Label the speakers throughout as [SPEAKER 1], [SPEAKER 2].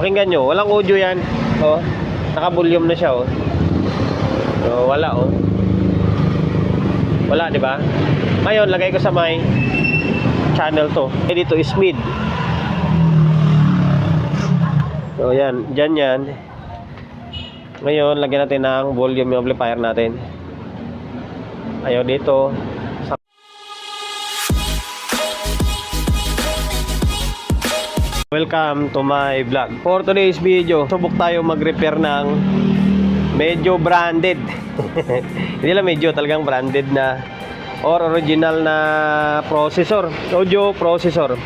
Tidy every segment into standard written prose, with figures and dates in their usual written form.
[SPEAKER 1] Pakinggan nyo, walang audio yan. Oh, naka-volume na siya, oh. So, wala, oh. Wala, di ba? Ngayon, lagay ko sa may channel to. Dito is mid. So, yan. Dyan yan. Ngayon, lagyan natin ng volume yung amplifier natin. Ayaw dito. Welcome to my vlog. For today's video, subok tayo mag-repair ng medyo branded. Hindi lang medyo, talagang branded na or original na processor, audio processor.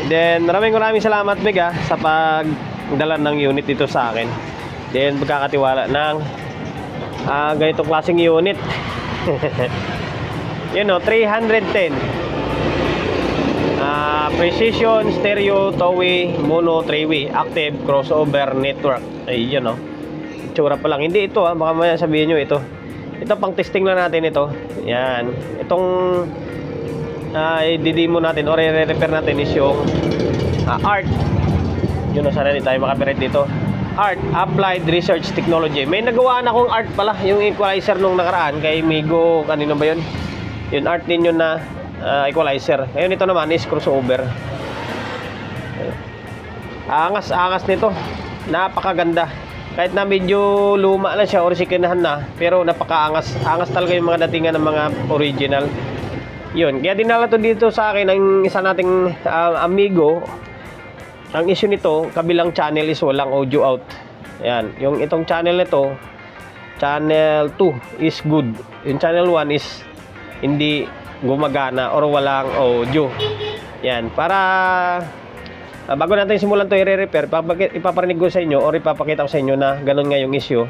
[SPEAKER 1] Then maraming salamat Mega sa pagdala ng unit dito sa akin. Then pagkakatiwala ng ganitong klaseng unit. You know, 310 precision stereo two-way mono three-way active crossover network. Ayun, no. Itsura pa lang. Hindi ito, baka maya sabihin nyo ito. Ito pang testing lang natin ito. Yan. Itong i-demo natin or i-repair natin is yung ART. Yun, sana hindi tayo makapirate dito. ART, Applied Research Technology. May nagawaan akong ART pala, yung equalizer nung nakaraan kay Migo, kanino ba yun? Yun, ART din yun na equalizer. Ngayon ito naman is crossover. Angas nito. Napakaganda. Kahit na medyo luma na siya or sikinahan na, pero napakaangas. Angas talaga yung mga datingan ng mga original. Yun. Kaya dinala to dito sa akin ang isa nating amigo. Ang issue nito, kabilang channel is walang audio out. Ayan. Yung itong channel nito, channel 2 is good. Yung channel 1 is hindi gumagana or walang audio. Yan, para bago natin simulan to i-repair, ipaparinig ko sa inyo or ipapakita ko sa inyo na ganun nga yung issue.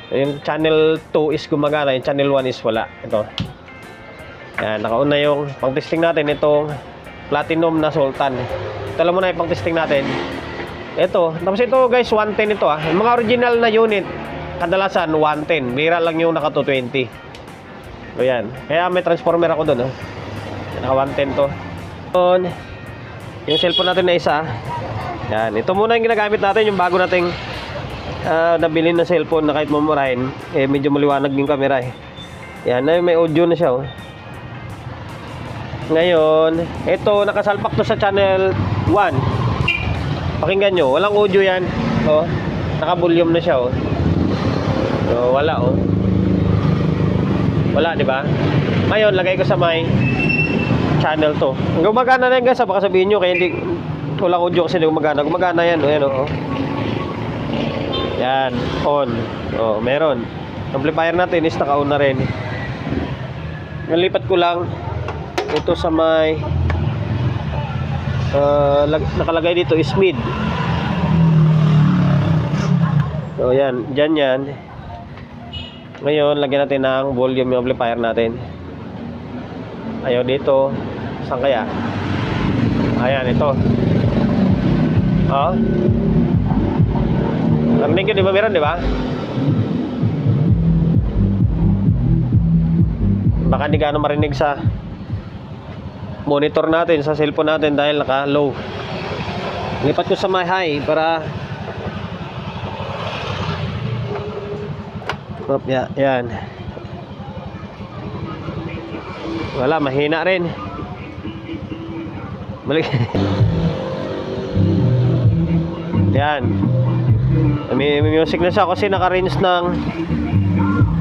[SPEAKER 1] Yung channel 2 is gumagana, yung channel 1 is wala. Ito. Yan, nakauna yung pang-testing natin itong platinum na sultan. Ito lang muna yung pang-testing natin. Ito, tapos ito guys, 110 ito Yung mga original na unit, kadalasan 110. Bira lang yung naka 220. So yan. Kaya may transformer ako doon, naka 110 to. Yung cellphone natin na isa. Yan. Ito muna yung ginagamit natin, yung bago nating nabili na cellphone na kahit mamurahin, medyo maliwanag yung camera Yan, may audio na siya Ngayon, ito nakasalpak to sa channel 1. Pakinggan nyo, walang audio yan. Naka-volume na siya So wala Wala, di ba? Ngayon, lagay ko sa may channel to. Gumagana na yan guys, baka sabihin nyo, kaya hindi walang audio kasi gumagana. Gumagana yan, ayan Yan, on. Meron. Amplifier natin is naka-on na rin. Nalipat ko lang ito sa may nakalagay dito is mid. So, yan. Dyan yan. Ngayon, lagyan natin ng volume yung amplifier natin. Ayaw dito. Saan kaya? Ayan, ito. Narinig yun, di ba? Meron, di ba? Baka hindi gaano marinig sa monitor natin, sa cellphone natin dahil naka-low. Lipat ko sa may high para yan. Wala, mahina rin. Balik. Yan. May music na siya kasi naka-range ng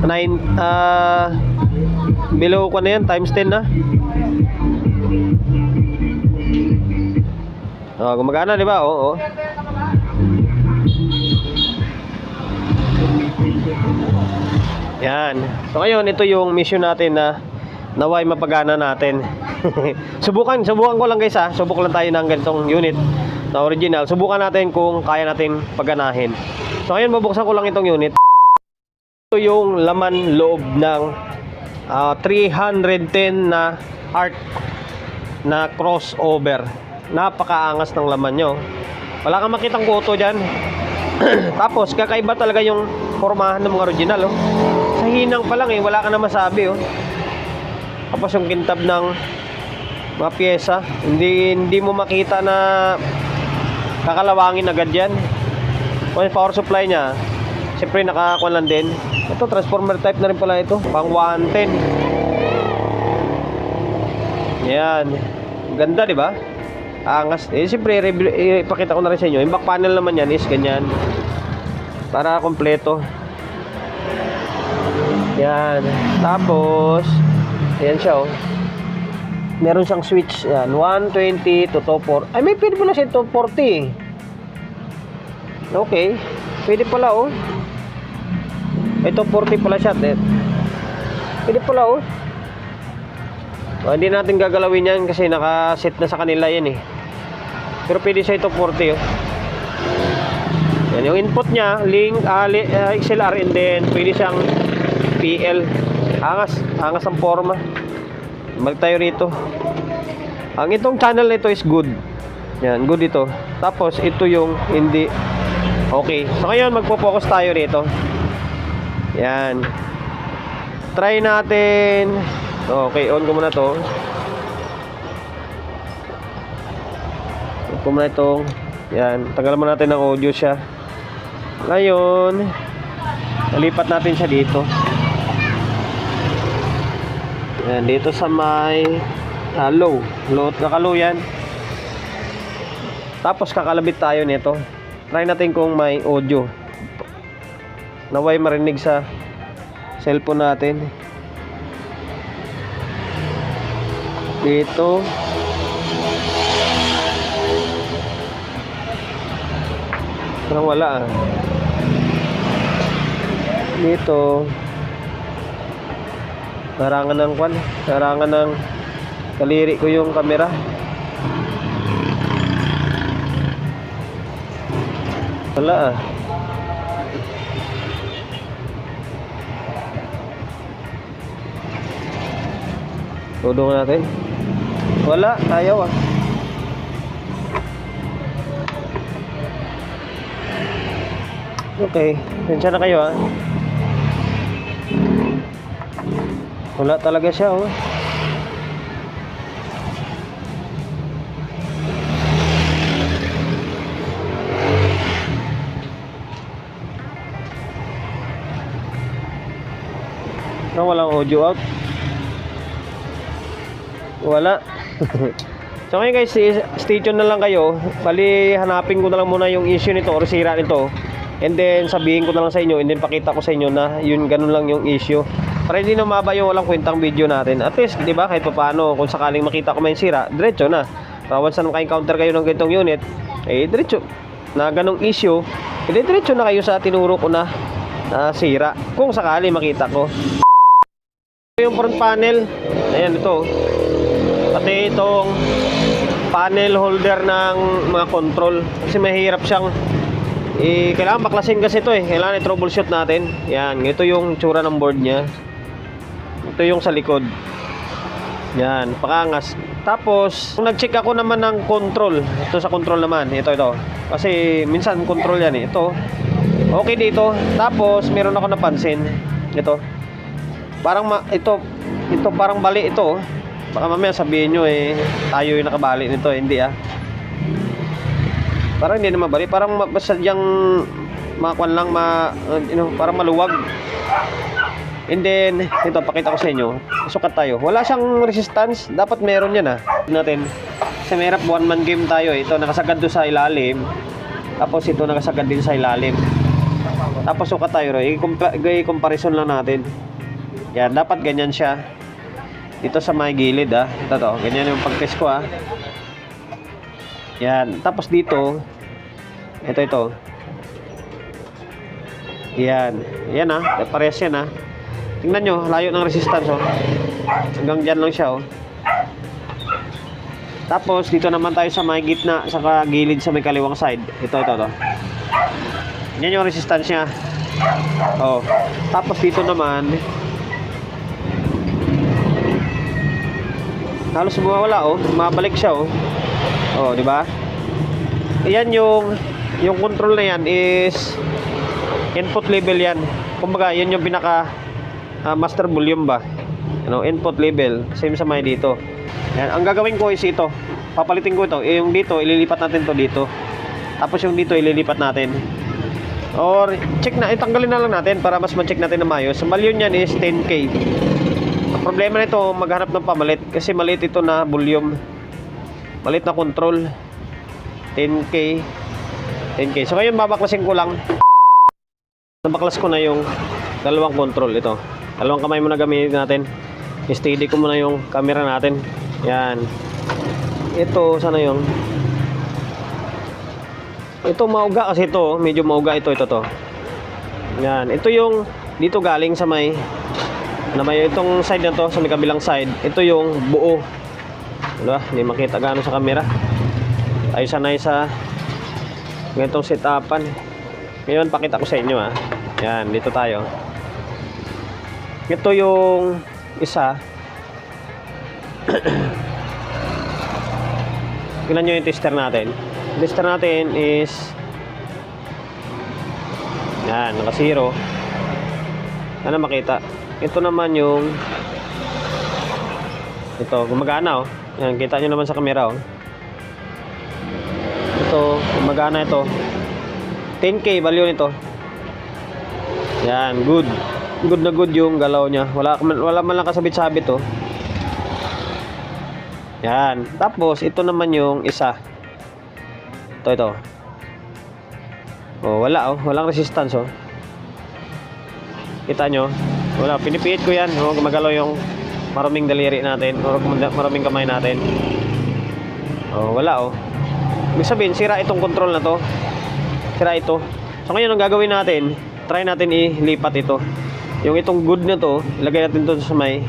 [SPEAKER 1] 9 below ko na yan, times 10 na. Gumagana, di ba? Oo. Yan. So ngayon, ito yung mission natin na naway mapagana natin. Subukan ko lang guys Subok lang tayo ng ganitong unit na original. Subukan natin kung kaya natin paganahin. So ngayon, mabuksan ko lang itong unit. Ito yung laman loob ng 310 na ART na crossover. Napakaangas ng laman nyo. Wala kang makitang kuto dyan. Tapos kakaiba talaga yung pormahan ng mga original Sa hinang pa lang wala ka na masabi Tapos yung kintab ng mga pyesa, hindi mo makita na kakalawangin agad yan. Kung yung power supply niya, siyempre nakakuha lang din. Ito, transformer type na rin pala ito. Pang 110. Yan. Ganda, di ba? Angas. Siyempre, ipakita ko na rin sa inyo. Yung back panel naman yan is ganyan. Para kompleto. Yan. Tapos, ayan siya, oh. Meron siyang switch. Yan. 120 to 240. Ay, may pwede pala siya 240. Okay. Pwede pala, oh. Ito 40 pala siya. Pwede pala, oh. Hindi natin gagalawin yan kasi nakaset na sa kanila yan, eh. Pero pwede siya ito 40, oh. Yan, yung input niya, link, XLR, and then pwede siyang PL. Angas ang forma. Balik tayo rito. Ang itong channel nito is good. Yan, good ito. Tapos ito yung hindi. Okay. So ngayon magpo-focus tayo rito. Yan. Try natin. Okay, on ko muna to. On ko muna itong. Yan, tagal mo natin ng audio siya. Ngayon, nalipat natin siya dito. Yan, dito sa may low. Naka-low yan. Tapos kakalabit tayo nito. Try natin kung may audio. Naway marinig sa cellphone natin. Dito. Parang wala, ah. Dito. Harangan ng kwan. Harangan ng kaliri ko yung camera. Wala, ah. Tudong natin. Wala, ayaw, ah. Okay, tensya na kayo, ah. Wala talaga siya, oh. Walang audio out. Wala. So ngayon guys, stay tuned na lang kayo. Bali, hanapin ko na lang muna yung issue nito or sira nito. And then sabihin ko na lang sa inyo, and then pakita ko sa inyo na yun, ganun lang yung issue. Para hindi na maba yung walang kwentang video natin. At least, di ba, kahit pa paano, kung sakaling makita ko may sira, diretso na. Once na maka-encounter kayo ng ganitong unit, eh diretso na ganong issue, eh diretso na kayo sa tinuro ko na sira. Kung sakali makita ko. Yung front panel, ayan ito. Pati itong panel holder ng mga control. Kasi mahirap siyang kailangan baklasin kasi ito, eh. Kailangan i-troubleshoot natin. Yan, ito yung tsura ng board niya. Ito yung sa likod. Yan, pakangas. Tapos, nag-check ako naman ng control. Ito sa control naman, ito. Kasi minsan control yan, eh. Ito, okay dito. Tapos, meron ako napansin. Ito. Parang ito parang bali ito. Baka mamaya sabihin nyo, eh, tayo yung nakabali nito, eh. Hindi, ah. Parang hindi naman bali, parang sadyang makuan lang, parang maluwag. And then, ito, pakita ko sa inyo. Sukat tayo. Wala siyang resistance. Dapat meron yan, ah. Natin. Kasi merap one-man game tayo, eh. Ito, nakasagad doon sa ilalim. Tapos ito, nakasagad din sa ilalim. Tapos sukat tayo, i-comparison lang natin. Yan, dapat ganyan siya. Dito sa may gilid, ah. Ito to, ganyan yung pag-test ko, ah. Yan, tapos dito, ito. Yan, ah. Parehas yan, ah. Tingnan nyo, layo ng resistance, oh. Hanggang dyan lang siya, oh. Tapos, dito naman tayo sa may gitna, sa gilid sa may kaliwang side. Ito. Yan yung resistance niya. Oh. Tapos dito naman, halos mawala, oh. Mabalik siya, oh. Oh, di ba? Ayan yung control na yan is input level yan. Kumbaga, yan yung pinaka master volume ba. Input level, same sa may dito. Yan, ang gagawin ko is ito. Papalitin ko ito. Yung dito, ililipat natin to dito. Tapos yung dito, ililipat natin. Or check na, itanggalin na lang natin para mas ma-check natin na maayos. Ang value niyan is 10K. Ang problema nito, maghanap ng pamalit kasi maliit ito na volume. Maliit na control. 10K. 10K. So ngayon babaklasin ko lang. Nabaklas ko na yung dalawang control ito. Dalawang kamay muna gamitin natin. Steady ko muna yung camera natin. Yan. Ito, sana yung ito mauga kasi ito, medyo mauga ito to. Yan, ito yung dito galing sa may na may itong side na to, sa may kabilang side. Ito yung buo. Diba? Hindi makita gaano sa camera. Tayo sanay sa ganitong setupan. Ngayon pakita ko sa inyo ha. Yan, dito tayo. Ito yung isa. Tingnan nyo yung tester natin. Yung tester natin is yan, naka 0. Ano makita? Ito naman yung ito, gumagana oh. Yan, kita nyo naman sa camera oh. Ito, gumagana ito. 10K value nito. Yan, good. Good na good yung galaw niya. Wala man lang kasabit-sabit oh. Yan. Tapos ito naman yung isa. Ito. Oh, wala oh. Walang resistance oh. Kita nyo? Wala. Pinipiit ko yan. Oh, gumagalaw yung maraming daliri natin. O maraming kamay natin. Oh, wala oh. Ibig sabihin, sira itong control na to. Sira ito. So ngayon ang gagawin natin, try natin ilipat ito. Yung itong good na to, ilagay natin to sa may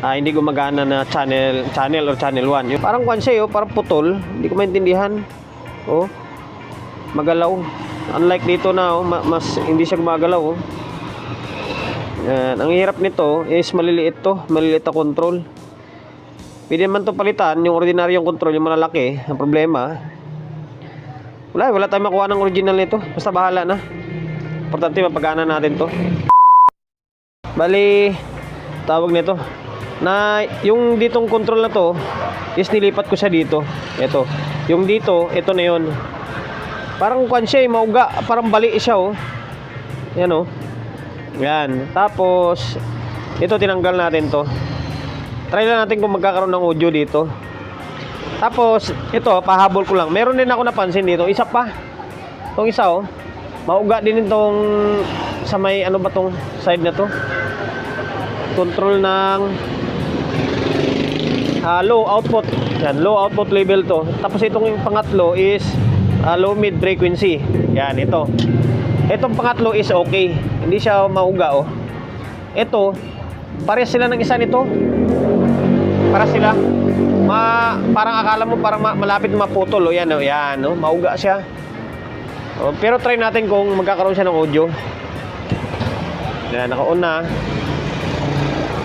[SPEAKER 1] hindi gumagana na channel or channel 1. Yung parang kwan siya, parang putol. Hindi ko maintindihan. Oh. Magalaw. Unlike dito na, mas hindi siya gumagalaw. Oh. Yan. Ang hirap nito is maliliit to. Maliliit na control. Pwede naman to palitan. Yung ordinaryong control, yung malalaki. Ang problema, wala tayong makuha ng original nito. Basta bahala na. Importante mapagana natin to. Bali, tawag nito na yung ditong control na to is nilipat ko siya dito. Ito. Yung dito, ito na yon. Parang kwan siya, mauga, parang bali siya oh. Yan oh. Yan. Tapos ito tinanggal natin to. Try lang natin kung magkakaroon ng audio dito. Tapos ito, pahabol ko lang. Meron din ako napansin dito, isa pa. Itong isa oh. Mauga din itong sa may ano ba tong side na to. Control ng low output. Yan, low output level to. Tapos itong yung pangatlo is low mid frequency. Yan, ito. Itong pangatlo is okay. Hindi siya mauga oh. Ito, pares sila ng isa nito. Para sila. Parang akala mo parang malapit maputol oh. Yan oh, yan oh. Mauga siya. Oh, pero try natin kung magkakaroon siya ng audio. Yan, naka-on na.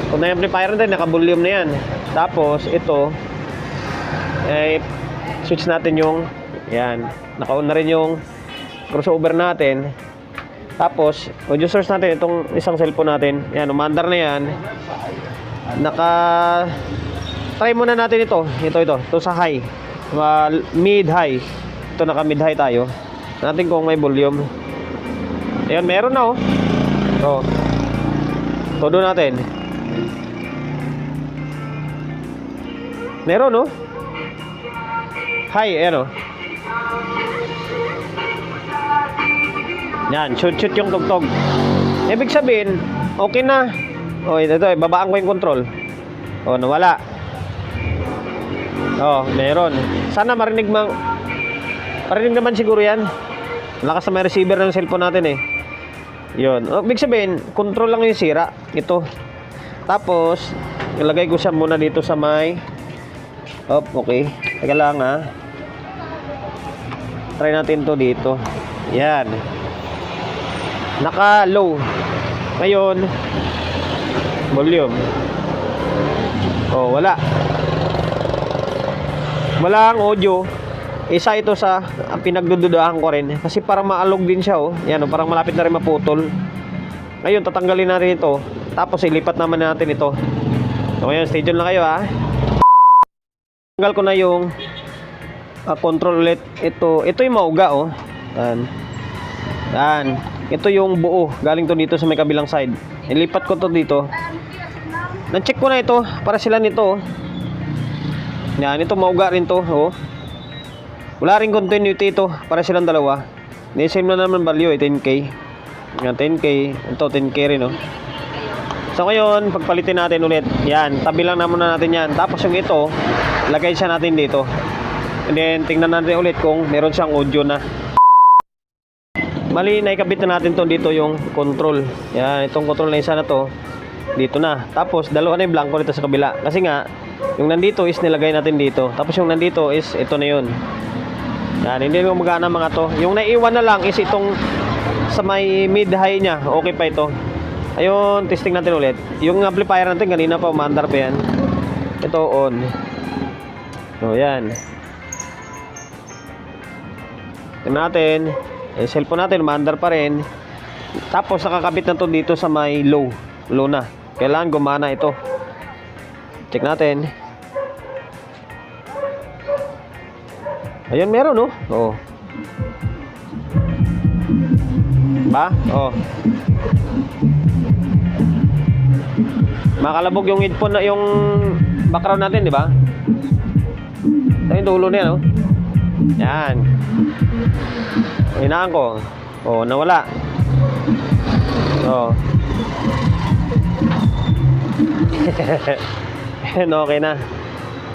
[SPEAKER 1] Kung na-amplifier na din, naka-volume na yan. Tapos, ito, switch natin yung, yan, naka-on na rin yung crossover natin. Tapos, audio source natin, itong isang cellphone natin. Yan, umandar na yan. Try muna natin ito. Ito sa high. Mid-high. Ito, naka-mid-high tayo. Natin kung may volume. Ayan, meron na oh. So, todo natin. Meron, no? Hi, ayan, oh. Yan, shoot yung tugtog. Ibig sabihin, okay na. O, ito, babaan ko yung control. O, nawala. O, meron. Sana marinig naman siguro yan. Lakas na may receiver ng cellphone natin eh. Yun. O, ibig sabihin, control lang yung sira. Ito. Tapos, ilagay ko siya muna dito sa may okay. Teka lang ha. Try natin to dito. Yan. Naka-low. Ngayon, volume. Oh, wala. Wala ang audio. Isa ito sa pinagdududahan ko rin. Kasi parang maalog din siya oh. Yan oh, parang malapit na rin maputol. Ngayon, tatanggalin natin ito. Tapos ilipat naman natin ito. So ngayon, stay tuned lang kayo ha. Tanggal ko na yung control ulit. Ito yung mauga oh. Yan. Yan. Ito yung buo. Galing to dito sa may kabilang side. Ilipat ko to dito. Na-check ko na ito. Para sila nito. Yan. Ito mauga rin to. Oh. Wala rin continuity ito. Para silang dalawa. Same na naman value. 10K. Yan. 10K. Ito 10K rin. Oh. So ngayon, pagpalitin natin ulit. Yan, tabi lang naman na natin yan. Tapos yung ito, lagay siya natin dito. And then, tingnan natin ulit kung meron siyang audio na. Mali, naikabit na natin to dito yung control. Yan, itong control na isa na to. Dito na. Tapos, dalawa na yung blanco dito sa kabila. Kasi nga, yung nandito is nilagay natin dito. Tapos yung nandito is, ito na yun. Yan, hindi mo magana mga to. Yung naiwan na lang is itong sa may mid-high niya. Okay pa ito. Ayun, testing natin ulit. Yung amplifier natin kanina pa umaandar pa yan. Ito on. So yan. Tingnan natin. Yung cellphone natin umaandar pa rin. Tapos nakakabit na to dito sa may low. Low na. Kailangan gumana ito. Check natin. Ayun, meron no? Oo. Ba? Oo. Makalabog yung headphone na yung background natin, di ba? Ito yung dulo niya, no? Yan. Hinaan ko. Oh, nawala. Oh. Okay na.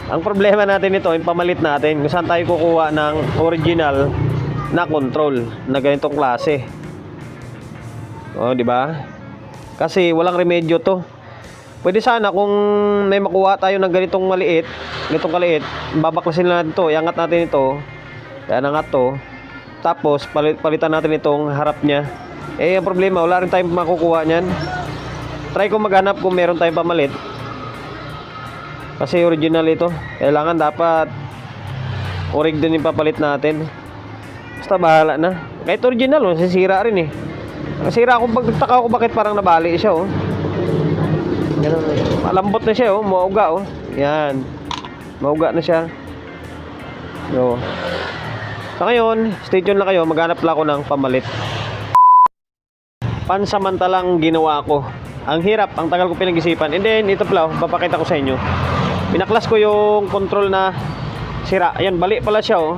[SPEAKER 1] Ang problema natin ito, yung pamalit natin, kung saan tayo kukuha ng original na control na ganitong klase. Oh, di ba? Kasi walang remedyo to. Pwede sana kung may makuha tayo ng ganitong maliit, ganitong kaliit, babaklasin lang natin ito, iangat natin ito, yan angat to, tapos palitan natin itong harap niya. Eh, ang problema, wala rin tayong makukuha niyan. Try ko maghanap kung meron tayong pamalit. Kasi original ito. Kailangan dapat orig din yung papalit natin. Basta bahala na. Kahit original, sisira rin eh. Nasira ako, pagtaka ko bakit parang nabali siya oh. Ganun, malambot na siya oh, mauga oh. Yan. Mauga na siya. So, sa ngayon, stay tuned lang kayo, maghanap lang ako ng pamalit. Pansamantalang ginawa ko. Ang hirap, ang tagal ko pinag-isipan. And then, ito pala, papakita ko sa inyo. Pinaklas ko yung control na sira. Ayan, bali pala siya oh.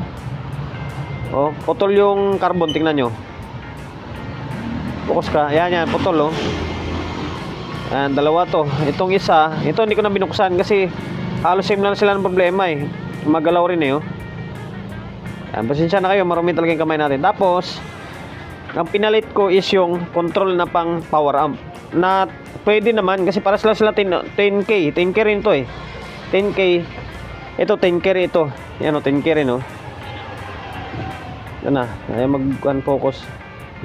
[SPEAKER 1] Oh, putol yung carbon, tingnan nyo. Focus ka. Ayan, yan, putol oh. Ayan, dalawa to. Itong isa, ito hindi ko na binuksan kasi halos same lang sila ng problema eh. Magalaw rin eh oh. Ayan, pasensya na kayo, marumi talaga yung kamay natin. Tapos, ang pinalit ko is yung control na pang power amp. Na pwede naman kasi para sila 10K. 10K rin to eh. 10K. Ito 10K rin ito. Yan oh, 10K rin oh. Yan na. Ayan, mag-focus.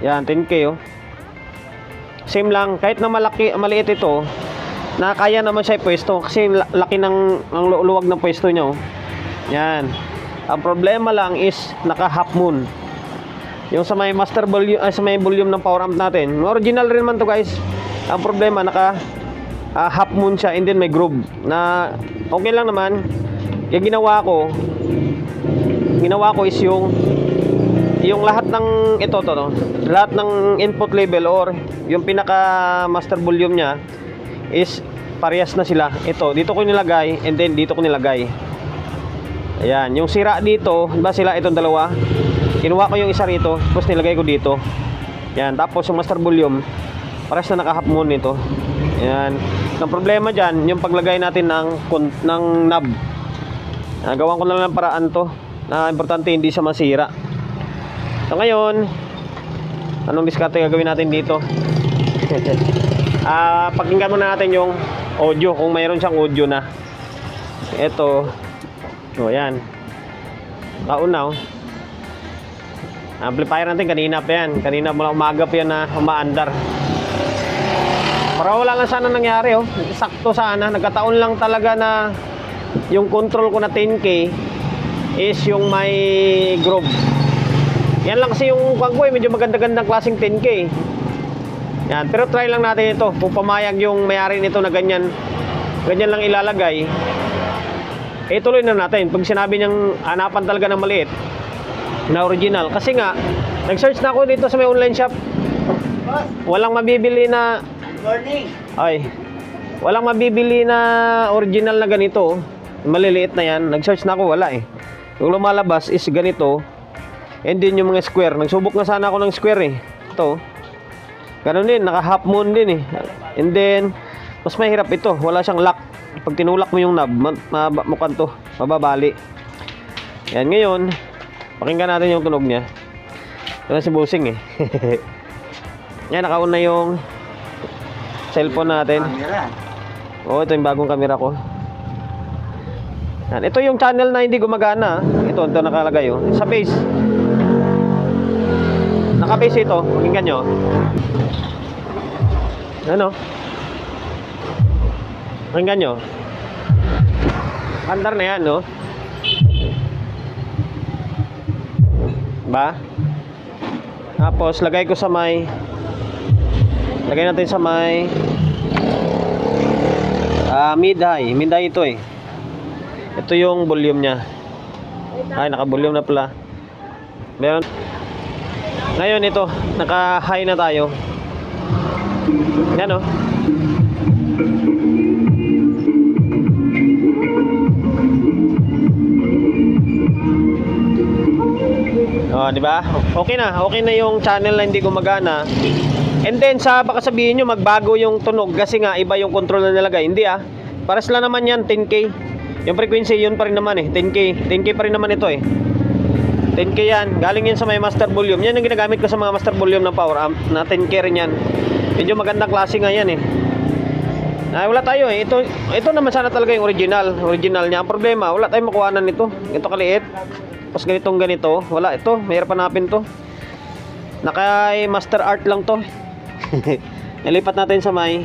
[SPEAKER 1] Yan, 10K oh. Same lang, kahit na maliit ito, na kaya naman siya pwesto kasi laki ng ang luwag ng pwesto niya oh. Yan. Ang problema lang is naka half moon. Yung sa may master volume, sa may volume ng power amp natin. Original rin man to guys. Ang problema naka half moon siya and then may groove na okay lang naman. Yung ginawa ko is yung lahat ng ito to no, lahat ng input level or yung pinaka master volume niya is parehas na sila. Ito dito ko nilagay and then dito ko nilagay. Ayan, yung sira dito, ba sila itong dalawa. Kinuha ko yung isa rito, tapos nilagay ko dito. Yan, tapos yung master volume parehas na naka half moon nito. Ayan. Ang problema diyan, yung paglagay natin ng knob. Gawan ko na lang ng paraan to. Na importante hindi siya masira. So ngayon, anong diskarte gagawin natin dito? Pakinggan muna natin yung audio kung mayroon siyang audio na. Ito. O yan. Kauna oh. Amplifier natin kanina pa yan. Kanina mula umaga pa yan na umaandar. Para wala lang sana nangyari oh. Sakto sana. Nagkataon lang talaga na yung control ko na 10K is yung may groove. Yan lang kasi yung wag ko eh, medyo maganda-gandang klaseng 10K. Yan, pero try lang natin ito. Kung pamayag yung may-ari nito na ganyan lang ilalagay, eh tuloy na natin. Pag sinabi niyang hanapan talaga ng maliit na original, kasi nga Nag-search na ako dito sa may online shop.
[SPEAKER 2] Boss,
[SPEAKER 1] Walang mabibili na
[SPEAKER 2] good morning.
[SPEAKER 1] ay. Walang mabibili na original na ganito. Maliliit na 'yan. Nag-search na ako, wala eh. Yung lumalabas is ganito. And then yung mga square. Nagsubok na sana ako ng square eh. Ito. Ganun din, naka half moon din eh. And then mas mahirap ito, wala siyang lock. Pag tinulak mo yung knob, mukhang to, mababali. Yan, ngayon, pakinggan natin yung tunog niya. Ito na si Busing eh. Yan, naka-on na yung cellphone natin.
[SPEAKER 2] Camera.
[SPEAKER 1] Oo, ito yung bagong camera ko. Yan, ito yung channel na hindi gumagana. Ito nakalagay oh. Sa base. Naka-base ito, pakinggan nyo. Ano? Pakinggan nyo. Andar na yan, no? Ba? Tapos, lagay ko sa may... Lagay natin sa may... mid-high. Mid-high ito eh. Ito yung volume niya. Ay, naka-volume na pala. Meron... Ngayon ito, naka-high na tayo. Yan, no? Oh, di ba? Okay na. Okay na yung channel na hindi gumagana. And then baka sabihin niyo magbago yung tunog kasi nga iba yung control na nilagay. Hindi ah. Pares lang naman yan 10K. Yung frequency yun pa rin naman eh. 10K. 10K pa rin naman ito eh. 10K yan. Galing yan sa may master volume. Yan ang ginagamit ko sa mga master volume ng power amp na 10K rin yan. Medyo magandang klase nga yan eh. Wala tayo eh. Ito naman sana talaga yung original niya. Ang problema, wala tayong makuhanan nito. Ito kaliit. Tapos ganito, wala ito, mahirap hanapin to. Naka master art lang to. Nilipat natin sa may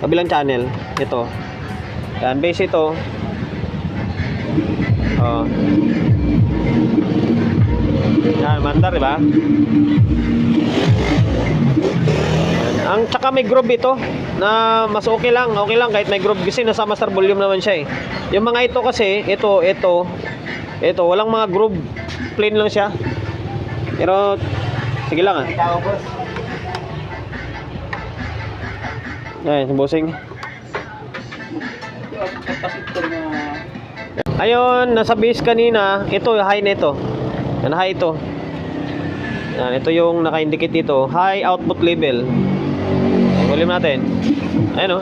[SPEAKER 1] kabilang channel. Ito. Yan, base ito. Oh. Yan, mandar, diba? Ang tsaka may groove ito na mas okay lang kahit may groove kasi nasa master volume naman siya eh. Yung mga ito kasi, ito, walang mga groove. Plain lang siya. Pero, sige lang ah.
[SPEAKER 2] Tao, boss.
[SPEAKER 1] Ay, Busing.
[SPEAKER 2] Kapasitor na...
[SPEAKER 1] Ayun, nasa base kanina. Ito, high na ito. Yan, high ito. Yan, ito yung naka-indicate dito. High output level. Volume natin. Ayun o.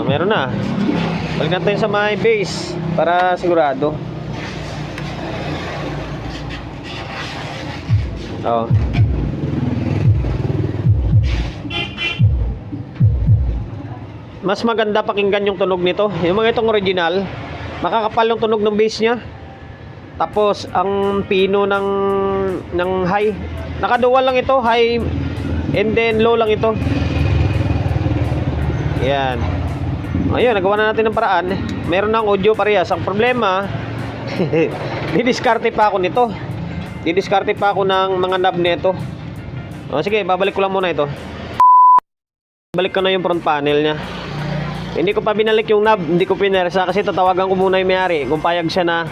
[SPEAKER 1] Meron na. Balik natin sa my base para sigurado. Oh. Mas maganda pakinggan yung tunog nito. Yung mga itong original, makakapal yung tunog ng bass niya. Tapos ang pino ng high, nakadual lang ito, high and then low lang ito. Yan. Ayun, nagawa na natin ng paraan. Meron ng audio parehas. Ang problema, didiskarte pa ako nito. Didiskarte pa ako ng mga knob nito. O sige, babalik ko lang muna ito. Balik ko na yung front panel niya. Hindi ko pa binalik yung knob, hindi ko pinersa kasi tatawagan ko muna yung may-ari kung payag siya na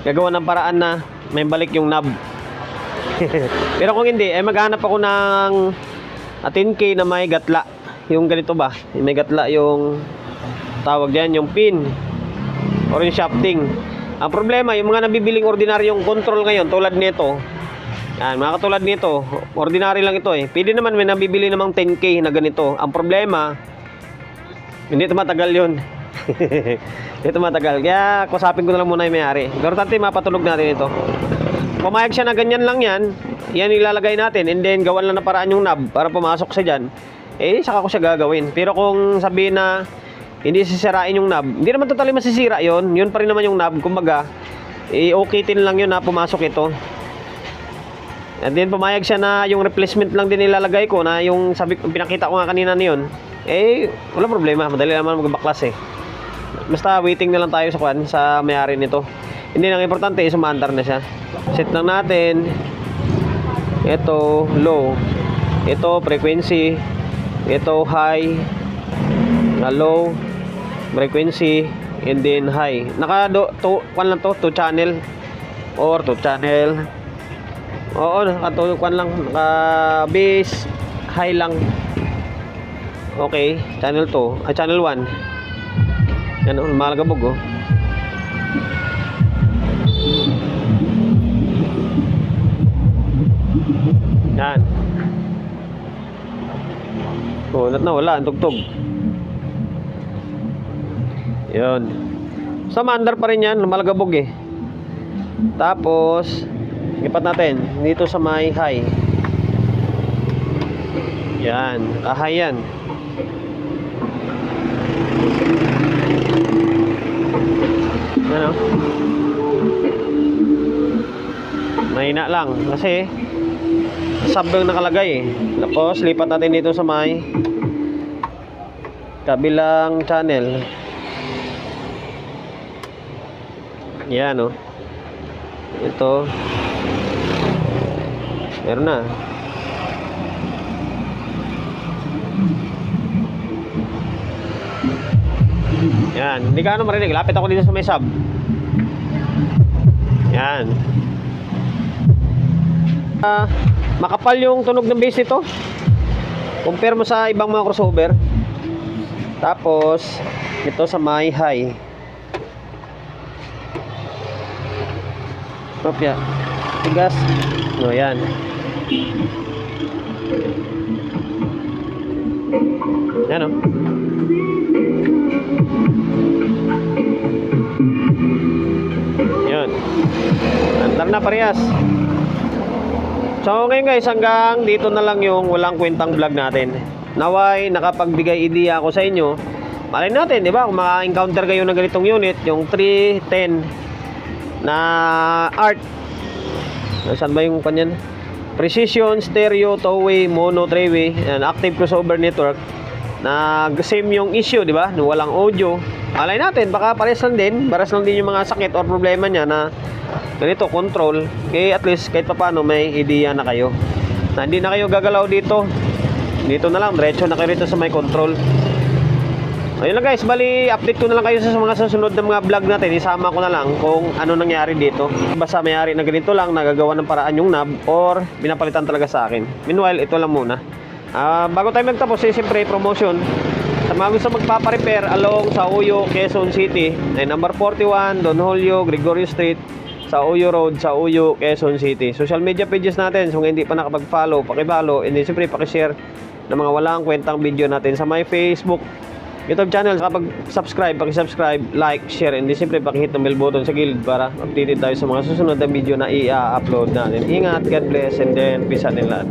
[SPEAKER 1] gagawa ng paraan na may balik yung knob. Pero kung hindi, maghanap ako ng 10K na may gatla. Yung ganito ba? Yung may gatla yung tawag diyan, yung pin or yung shafting. Ang problema, yung mga nabibiling ordinaryong control ngayon tulad nito. Yan, mga katulad nito, ordinary lang ito eh. Pwede naman may nabibili namang 10K na ganito. Ang problema, hindi tumatagal yun. Hindi tumatagal. Kaya kusapin ko na lang muna yung may-ari. Importante mapatulog natin ito. Pumayag siya na ganyan lang yan, yan ilalagay natin and then gawan lang na paraan yung knob para pumasok siya dyan. Saka ko siya gagawin. Pero kung sabihin na hindi sisirain yung knob, hindi naman totally masisira yun. Yun pa rin naman yung knob. Kumbaga, okay-tin lang yun na pumasok ito. And then pumayag siya na yung replacement lang din ilalagay ko na yung sabi ko, pinakita ko nga kanina na yun. Wala problema. Madali naman magbaklas eh. Basta waiting na lang tayo sa kwan, sa may-ari nito. Hindi lang importante, sumaandar na siya. Set lang natin. Ito, low. Ito, frequency. Ito, high. Low. Frequency. and then high. Naka kwan lang to, 2 channel or 2 channel. Oo, naka kwan lang, naka base high lang. Okay, channel 2, channel 1. Yan, malagabog oh. Yan. Oh, wala ang tugtog. Yun. Sa mandar pa rin yan, malagabog eh. Tapos, ipat natin dito sa may high. Yan, high yan. Ano? Mahina lang kasi sub yung nakalagay eh. Tapos lipat natin dito sa may kabilang channel. Yan oh. Ito. Meron na. Yan, hindi ka ano marinig. Lapit ako dito sa may sub. Yan. Makapal yung tunog ng bass nito. Compare mo sa ibang mga crossover. Tapos ito sa may high. Propya. Tigas. No, yan. Yan oh. Yan. Andar na parehas. So ngayon guys, hanggang dito na lang yung walang kwentang vlog natin. Naway nakapagbigay idea ako sa inyo. Malay natin, di ba? Kung maka-encounter kayo ng ganitong unit, yung 310 na art. Saan ba yung kanyan? Precision, stereo, two-way, mono, three-way, and active crossover network. Na same yung issue, di ba? No, walang audio. Malay natin, baka pares lang din yung mga sakit or problema niya na ganito, control. Kaya at least kahit paano may idea na kayo. Na hindi na kayo gagalaw dito. Dito na lang, diretso na kayo dito sa may control. Ayun lang guys, bali update ko na lang kayo sa mga susunod na mga vlog natin. Isama ko na lang kung ano nangyari dito. Basta mayari na ganito lang, nagagawa ng paraan yung knob or pinapalitan talaga sa akin. Meanwhile, ito lang muna. Bago tayo magtapos, siyempre promotion. Sa mga gusto magpaparepair along sa Uyo, Quezon City, ay number 41, Don Julio, Gregorio Street, sa Uyo Road, sa Uyo, Quezon City. Social media pages natin, so kung hindi pa nakapag-follow, paki-follow, and then siyempre paki-share ng mga walang kwentang video natin sa my Facebook, YouTube channel. Kapag subscribe, paki-subscribe, like, share, and then siyempre paki-hit ng bell button sa gilid para updated tayo sa mga susunod na video na i-upload natin. Ingat, God bless, and then peace out din lahat.